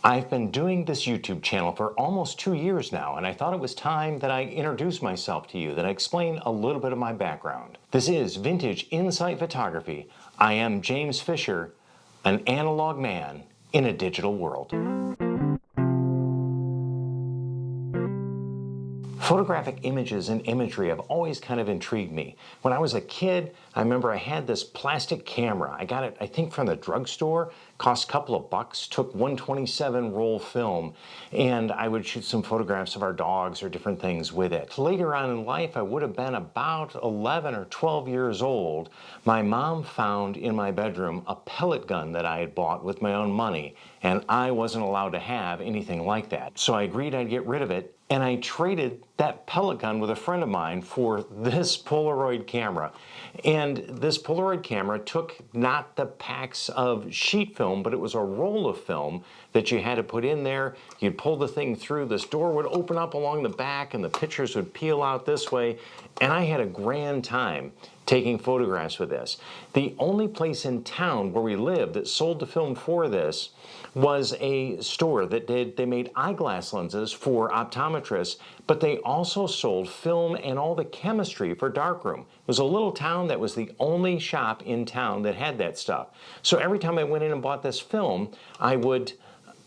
I've been doing this YouTube channel for almost 2 years now, and I thought it was time that I introduce myself to you, that I explain a little bit of my background. This is Vintage Insight Photography. I am James Fisher, an analog man in a digital world. Photographic images and imagery have always kind of intrigued me. When I was a kid, I remember I had this plastic camera. I got it, I think, from the drugstore. Cost a couple of bucks, took 127 roll film, and I would shoot some photographs of our dogs or different things with it. Later on in life, I would have been about 11 or 12 years old. My mom found in my bedroom a pellet gun that I had bought with my own money, and I wasn't allowed to have anything like that. So I agreed I'd get rid of it, and I traded that pellet gun with a friend of mine for this Polaroid camera. And this Polaroid camera took not the packs of sheet film, but it was a roll of film that you had to put in there. You'd pull the thing through, this door would open up along the back, and the pictures would peel out this way. And I had a grand time taking photographs with this. The only place in town where we lived that sold the film for this was a store that they made eyeglass lenses for optometrists, but they also sold film and all the chemistry for darkroom. It was a little town that was the only shop in town that had that stuff. So every time I went in and bought this film, I would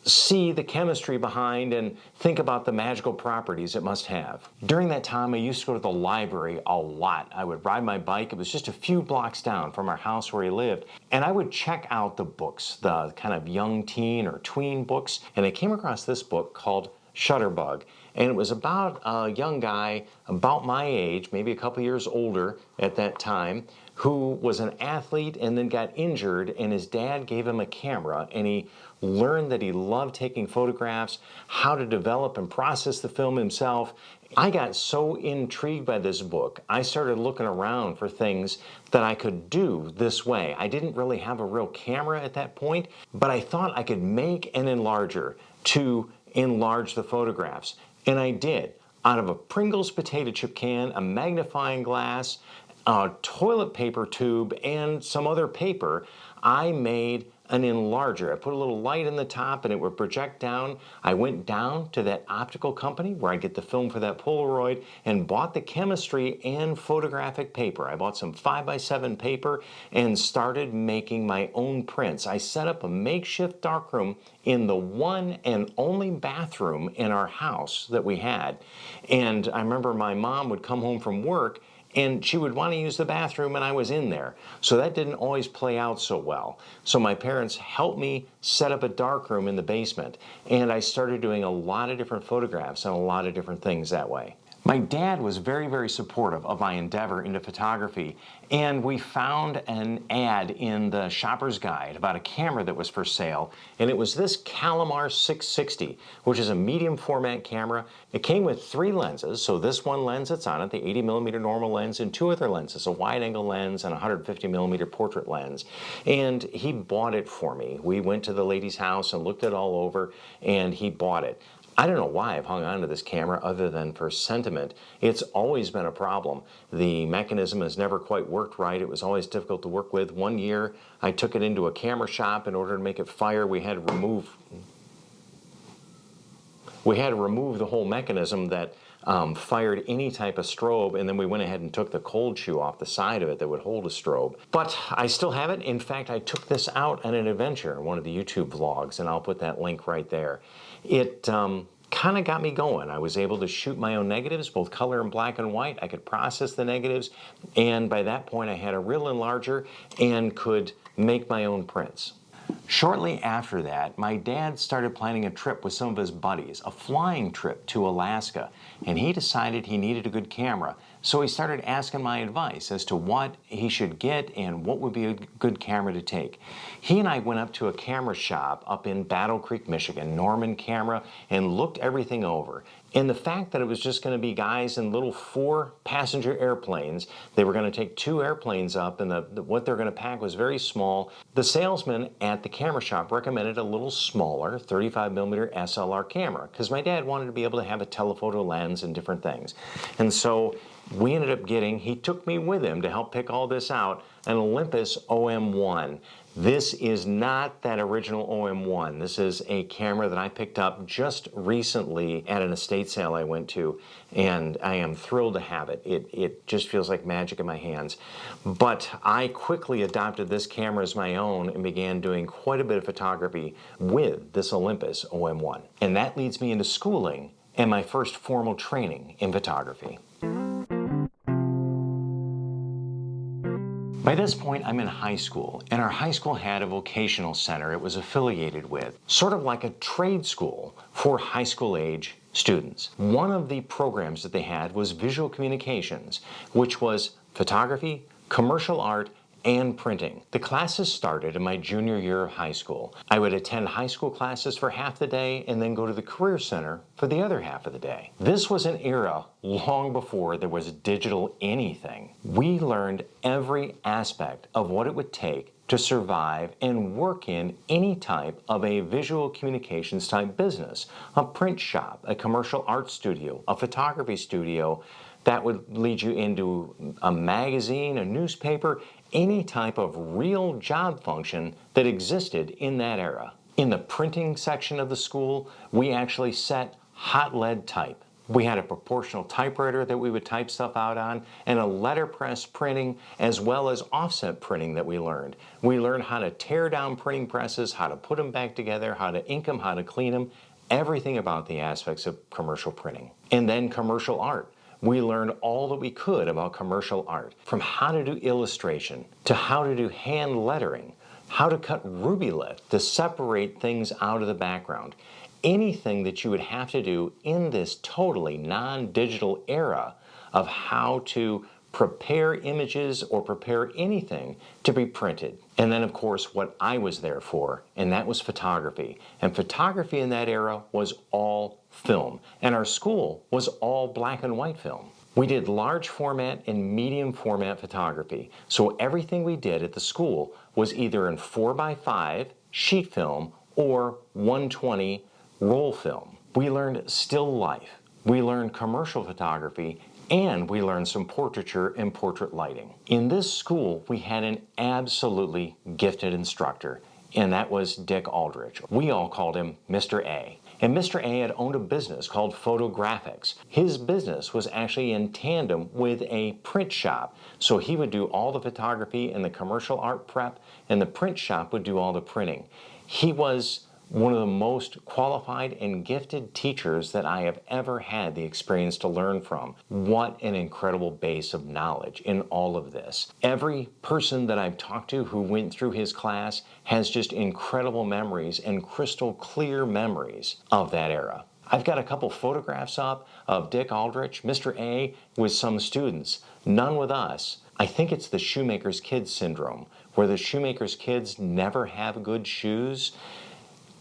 see the chemistry behind and think about the magical properties it must have. During that time, I used to go to the library a lot. I would ride my bike. It was just a few blocks down from our house where we lived, and I would check out the books, the kind of young teen or tween books, and I came across this book called Shutterbug, and it was about a young guy about my age, maybe a couple years older at that time, who was an athlete and then got injured, and his dad gave him a camera, and he learned that he loved taking photographs, how to develop and process the film himself. I got so intrigued by this book, I started looking around for things that I could do this way. I didn't really have a real camera at that point, but I thought I could make an enlarger to enlarge the photographs, and I did. Out of a Pringles potato chip can, a magnifying glass, a toilet paper tube, and some other paper, I made an enlarger. I put a little light in the top and it would project down. I went down to that optical company where I get the film for that Polaroid and bought the chemistry and photographic paper. I bought some 5x7 paper and started making my own prints. I set up a makeshift darkroom in the one and only bathroom in our house that we had. And I remember my mom would come home from work and she would want to use the bathroom and I was in there. So that didn't always play out so well. So my parents helped me set up a darkroom in the basement, and I started doing a lot of different photographs and a lot of different things that way. My dad was very, very supportive of my endeavor into photography, and we found an ad in the shopper's guide about a camera that was for sale, and it was this Calamar 660, which is a medium format camera. It came with 3 lenses, so this one lens that's on it, the 80mm normal lens, and 2 other lenses, a wide angle lens and a 150mm portrait lens. And he bought it for me. We went to the lady's house and looked it all over, and he bought it. I don't know why I've hung on to this camera other than for sentiment. It's always been a problem. The mechanism has never quite worked right. It was always difficult to work with. One year I took it into a camera shop in order to make it fire. We had to remove the whole mechanism that fired any type of strobe, and then we went ahead and took the cold shoe off the side of it that would hold a strobe. But I still have it. In fact, I took this out on an adventure in one of the YouTube vlogs, and I'll put that link right there. It kind of got me going. I was able to shoot my own negatives, both color and black and white. I could process the negatives, and by that point I had a real enlarger and could make my own prints. Shortly after that, my dad started planning a trip with some of his buddies, a flying trip to Alaska, and he decided he needed a good camera. So he started asking my advice as to what he should get and what would be a good camera to take. He and I went up to a camera shop up in Battle Creek, Michigan, Norman Camera, and looked everything over. And the fact that it was just going to be guys in little 4-passenger airplanes, they were going to take 2 airplanes up, and what they're going to pack was very small. The salesman at the camera shop recommended a little smaller 35mm SLR camera because my dad wanted to be able to have a telephoto lens and different things. And so we ended up getting, he took me with him to help pick all this out, an Olympus OM1. This is not that original OM1. This is a camera that I picked up just recently at an estate sale I went to, and I am thrilled to have it. It just feels like magic in my hands. But I quickly adopted this camera as my own and began doing quite a bit of photography with this Olympus OM1. And that leads me into schooling and my first formal training in photography. By this point, I'm in high school, and our high school had a vocational center it was affiliated with, sort of like a trade school for high school age students. One of the programs that they had was visual communications, which was photography, commercial art, and printing. The classes started in my junior year of high school. I would attend high school classes for half the day and then go to the Career Center for the other half of the day. This was an era long before there was digital anything. We learned every aspect of what it would take to survive and work in any type of a visual communications type business. A print shop, a commercial art studio, a photography studio, that would lead you into a magazine, a newspaper, any type of real job function that existed in that era. In the printing section of the school, we actually set hot lead type. We had a proportional typewriter that we would type stuff out on, and a letterpress printing, as well as offset printing that we learned. We learned how to tear down printing presses, how to put them back together, how to ink them, how to clean them, everything about the aspects of commercial printing. And then commercial art. We learned all that we could about commercial art, from how to do illustration, to how to do hand lettering, how to cut rubylith to separate things out of the background. Anything that you would have to do in this totally non-digital era of how to prepare images or prepare anything to be printed. And then, of course, what I was there for, and that was photography. And photography in that era was all film, and our school was all black and white film. We did large format and medium format photography, so everything we did at the school was either in 4x5 sheet film or 120 roll film. We learned still life, we learned commercial photography, and we learned some portraiture and portrait lighting. In this school, we had an absolutely gifted instructor, and that was Dick Aldrich. We all called him Mr. A. And Mr. A had owned a business called Photographics. His business was actually in tandem with a print shop. So he would do all the photography and the commercial art prep, and the print shop would do all the printing. He was one of the most qualified and gifted teachers that I have ever had the experience to learn from. What an incredible base of knowledge in all of this. Every person that I've talked to who went through his class has just incredible memories and crystal clear memories of that era. I've got a couple photographs up of Dick Aldrich, Mr. A, with some students, none with us. I think it's the shoemaker's kids syndrome, where the shoemaker's kids never have good shoes.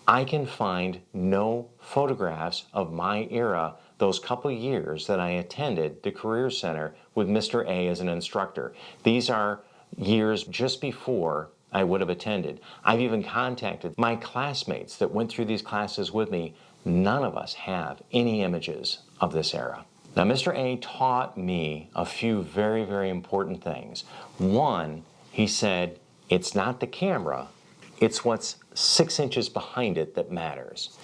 I can find no photographs of my era, those couple years that I attended the Career Center with Mr. A as an instructor. These are years just before I would have attended. I've even contacted my classmates that went through these classes with me. None of us have any images of this era. Now, Mr. A taught me a few very, very important things. One, he said, it's not the camera, it's what's 6 inches behind it that matters.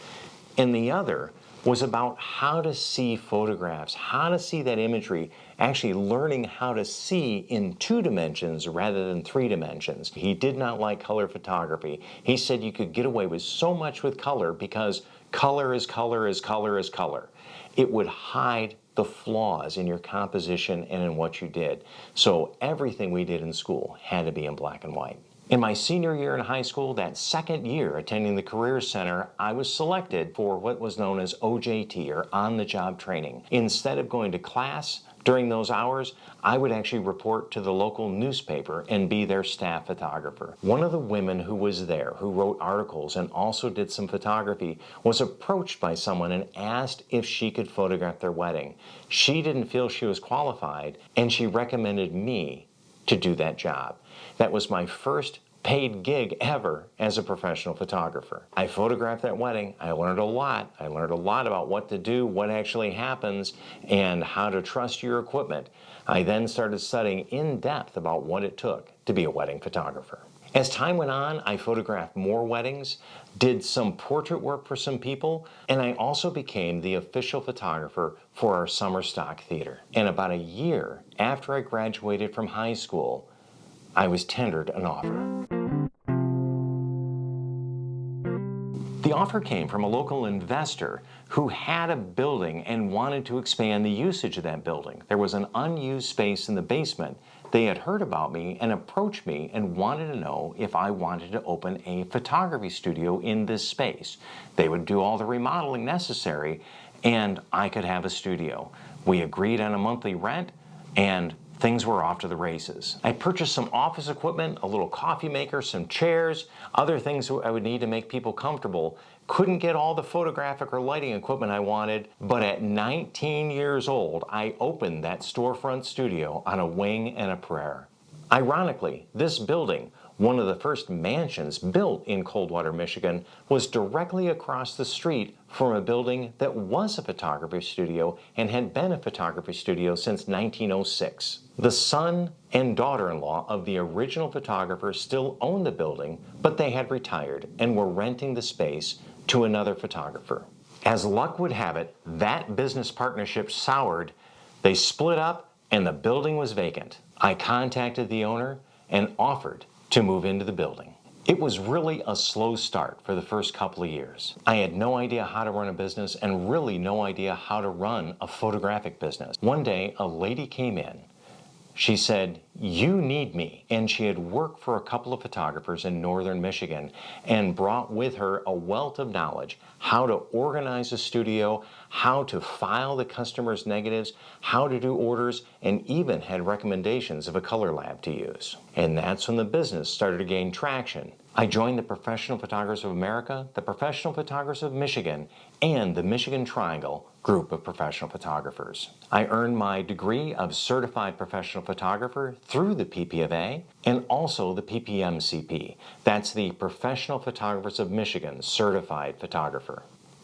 And the other was about how to see photographs, how to see that imagery, actually learning how to see in 2 dimensions rather than 3 dimensions. He did not like color photography. He said you could get away with so much with color because color is color is color is color. It would hide the flaws in your composition and in what you did. So everything we did in school had to be in black and white. In my senior year in high school, that second year attending the Career Center, I was selected for what was known as OJT, or on-the-job training. Instead of going to class during those hours, I would actually report to the local newspaper and be their staff photographer. One of the women who was there, who wrote articles and also did some photography, was approached by someone and asked if she could photograph their wedding. She didn't feel she was qualified, and she recommended me to do that job. That was my first paid gig ever as a professional photographer. I photographed that wedding. I learned a lot. I learned a lot about what to do, what actually happens, and how to trust your equipment. I then started studying in depth about what it took to be a wedding photographer. As time went on, I photographed more weddings, did some portrait work for some people, and I also became the official photographer for our summer stock theater. And about a year after I graduated from high school, I was tendered an offer. The offer came from a local investor who had a building and wanted to expand the usage of that building. There was an unused space in the basement. They had heard about me and approached me and wanted to know if I wanted to open a photography studio in this space. They would do all the remodeling necessary and I could have a studio. We agreed on a monthly rent and things were off to the races. I purchased some office equipment, a little coffee maker, some chairs, other things I would need to make people comfortable. Couldn't get all the photographic or lighting equipment I wanted, but at 19 years old, I opened that storefront studio on a wing and a prayer. Ironically, this building, one of the first mansions built in Coldwater, Michigan, was directly across the street from a building that was a photography studio and had been a photography studio since 1906. The son and daughter-in-law of the original photographer still owned the building, but they had retired and were renting the space to another photographer. As luck would have it, that business partnership soured, they split up, and the building was vacant. I contacted the owner and offered to move into the building. It was really a slow start for the first couple of years. I had no idea how to run a business and really no idea how to run a photographic business. One day, a lady came in. She said, "You need me." And she had worked for a couple of photographers in northern Michigan and brought with her a wealth of knowledge, how to organize a studio, how to file the customer's negatives, how to do orders, and even had recommendations of a color lab to use. And that's when the business started to gain traction. I joined the Professional Photographers of America, the Professional Photographers of Michigan, and the Michigan Triangle group of professional photographers. I earned my degree of Certified Professional Photographer through the PPFA and also the PPMCP. That's the Professional Photographers of Michigan Certified Photographer.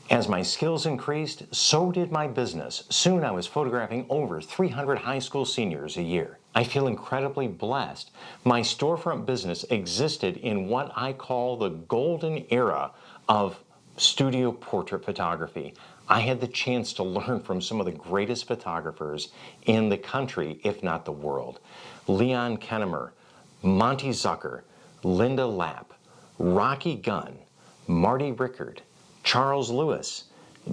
As my skills increased, so did my business. Soon I was photographing over 300 high school seniors a year. I feel incredibly blessed. My storefront business existed in what I call the golden era of studio portrait photography. I had the chance to learn from some of the greatest photographers in the country, if not the world. Leon Kennemer, Monty Zucker, Linda Lapp, Rocky Gunn, Marty Rickard, Charles Lewis,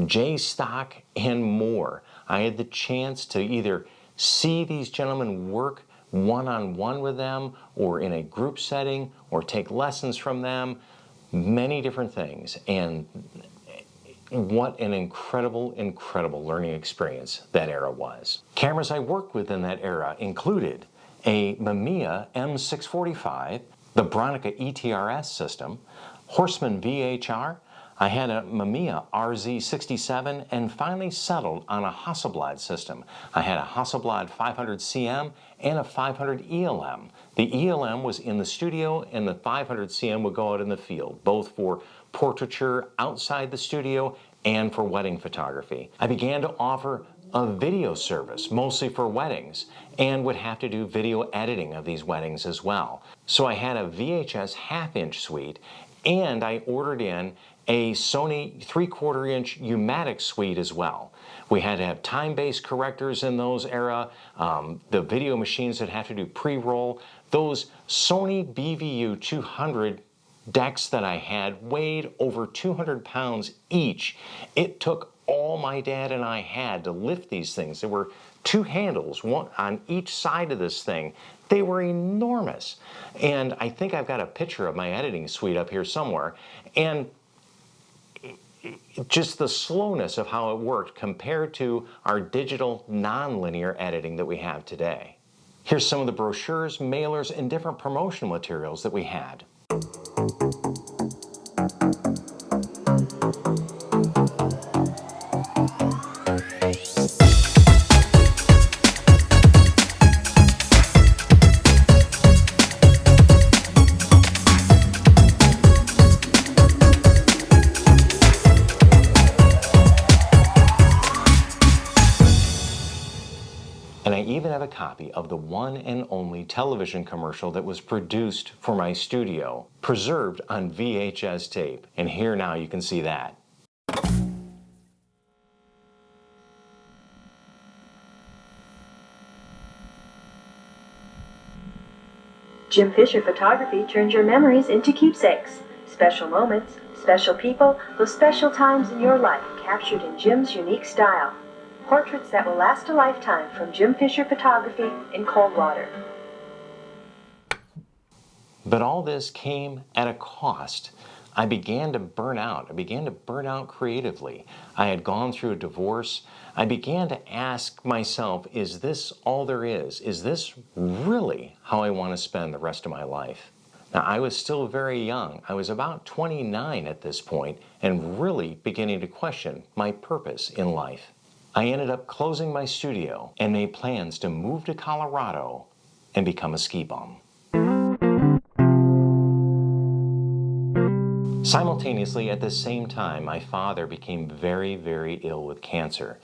Jay Stock, and more. I had the chance to either see these gentlemen work one-on-one with them or in a group setting or take lessons from them, many different things. And what an incredible, incredible learning experience that era was. Cameras I worked with in that era included a Mamiya M645, the Bronica ETRS system, Horseman VHR, I had a Mamiya RZ67 and finally settled on a Hasselblad system. I had a Hasselblad 500 CM and a 500 ELM. The ELM was in the studio and the 500 CM would go out in the field, both for portraiture outside the studio and for wedding photography. I began to offer a video service, mostly for weddings, and would have to do video editing of these weddings as well. So I had a VHS half-inch suite and I ordered in a Sony 3/4 inch U-matic suite as well. We had to have time-based correctors in those era, the video machines that have to do pre-roll. Those Sony BVU 200 decks that I had weighed over 200 pounds each. It took all my dad and I had to lift these things. There were two handles, one on each side of this thing. They were enormous. And I think I've got a picture of my editing suite up here somewhere. And just the slowness of how it worked compared to our digital non-linear editing that we have today. Here's some of the brochures, mailers, and different promotional materials that we had. even have a copy of the one and only television commercial that was produced for my studio, preserved on VHS tape. And here now you can see that. Jim Fisher Photography turns your memories into keepsakes. Special moments, special people, those special times in your life captured in Jim's unique style. Portraits that will last a lifetime from Jim Fisher Photography in Coldwater. But all this came at a cost. I began to burn out. I began to burn out creatively. I had gone through a divorce. I began to ask myself, is this all there is? Is this really how I want to spend the rest of my life? Now, I was still very young. I was about 29 at this point and really beginning to question my purpose in life. I ended up closing my studio and made plans to move to Colorado and become a ski bum. Simultaneously, at the same time, my father became very, very ill with cancer.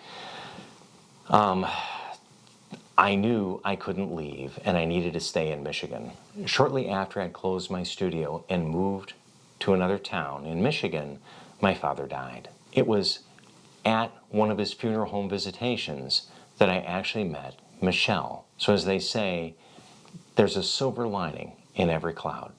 I knew I couldn't leave and I needed to stay in Michigan. Shortly after I'd closed my studio and moved to another town in Michigan, my father died. It was at one of his funeral home visitations that I actually met Michelle. So as they say, there's a silver lining in every cloud.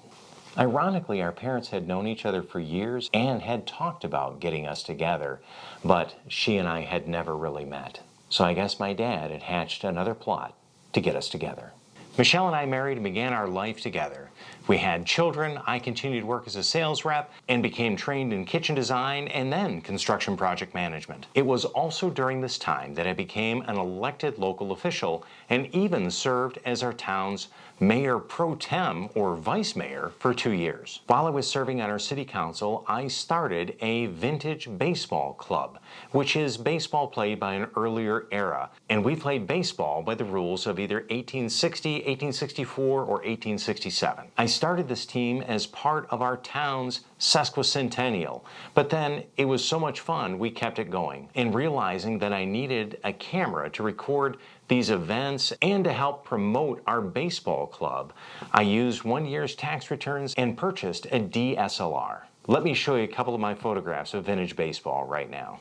Ironically, our parents had known each other for years and had talked about getting us together, but she and I had never really met. So I guess my dad had hatched another plot to get us together. Michelle and I married and began our life together. We had children. I continued to work as a sales rep and became trained in kitchen design and then construction project management. It was also during this time that I became an elected local official and even served as our town's mayor pro tem or vice mayor for 2 years. While I was serving on our city council, I started a vintage baseball club, which is baseball played by an earlier era. And we played baseball by the rules of either 1860, 1864, or 1867. I started this team as part of our town's sesquicentennial, but then it was so much fun we kept it going. And realizing that I needed a camera to record these events and to help promote our baseball club, I used 1 year's tax returns and purchased a DSLR. Let me show you a couple of my photographs of vintage baseball right now.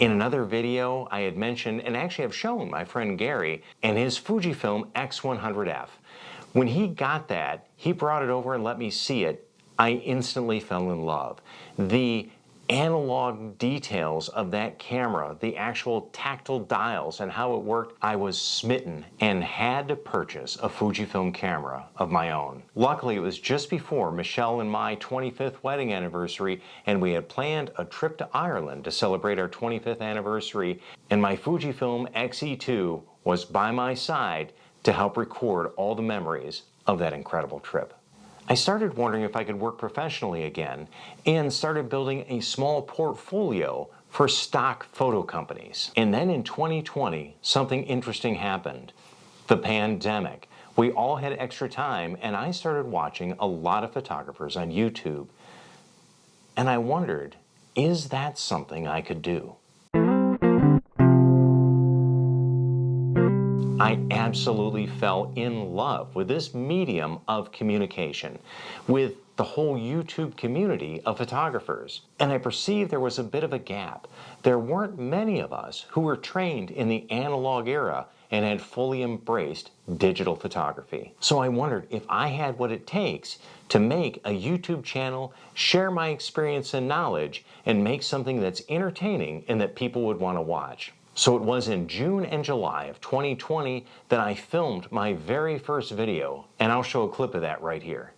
In another video, I had mentioned and actually have shown my friend Gary and his Fujifilm X100F. When he got that, he brought it over and let me see it. I instantly fell in love. The analog details of that camera, the actual tactile dials and how it worked, I was smitten and had to purchase a Fujifilm camera of my own. Luckily, it was just before Michelle and my 25th wedding anniversary, and we had planned a trip to Ireland to celebrate our 25th anniversary, and my Fujifilm X-E2 was by my side to help record all the memories of that incredible trip. I started wondering if I could work professionally again and started building a small portfolio for stock photo companies. And then in 2020, something interesting happened. The pandemic. We all had extra time and I started watching a lot of photographers on YouTube. And I wondered, is that something I could do? I absolutely fell in love with this medium of communication, with the whole YouTube community of photographers. And I perceived there was a bit of a gap. There weren't many of us who were trained in the analog era and had fully embraced digital photography. So I wondered if I had what it takes to make a YouTube channel, share my experience and knowledge, and make something that's entertaining and that people would want to watch. So it was in June and July of 2020 that I filmed my very first video, and I'll show a clip of that right here.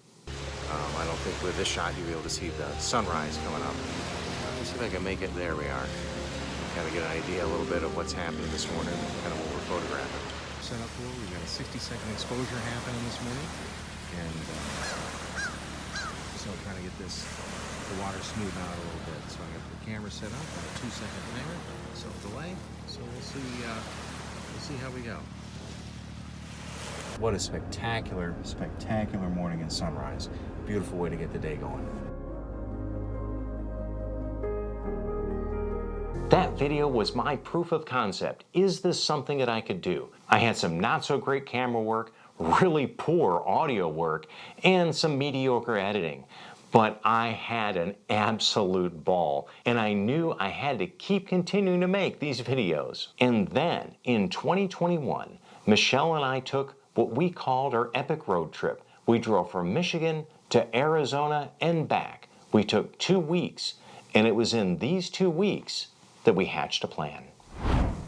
I don't think with this shot you'll be able to see the sunrise coming up. Let's see if I can make it. There we are. Kind of get an idea a little bit of what's happening this morning, kind of what we're photographing. Set up for, we've got a 60-second exposure happening this morning, and so I'm trying to get the water smoothed out a little bit. So I got the camera set up on a 2-second timer, so delay. So we'll see how we go. What a spectacular, spectacular morning and sunrise. Beautiful way to get the day going. That video was my proof of concept. Is this something that I could do? I had some not so great camera work, really poor audio work, and some mediocre editing. But I had an absolute ball, and I knew I had to keep continuing to make these videos. And then, in 2021, Michelle and I took what we called our epic road trip. We drove from Michigan to Arizona and back. We took 2 weeks, and it was in these 2 weeks that we hatched a plan.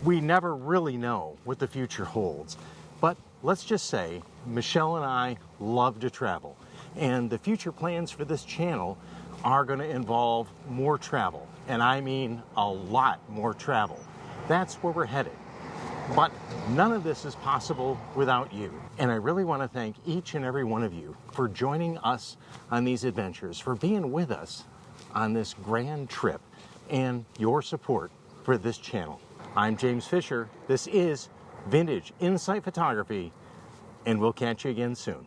We never really know what the future holds, but let's just say Michelle and I love to travel, and the future plans for this channel are going to involve more travel, and I mean a lot more travel. That's where we're headed. But none of this is possible without you, and I really want to thank each and every one of you for joining us on these adventures, for being with us on this grand trip, and your support for this channel. I'm James Fisher. This is Vintage Insight Photography, and we'll catch you again soon.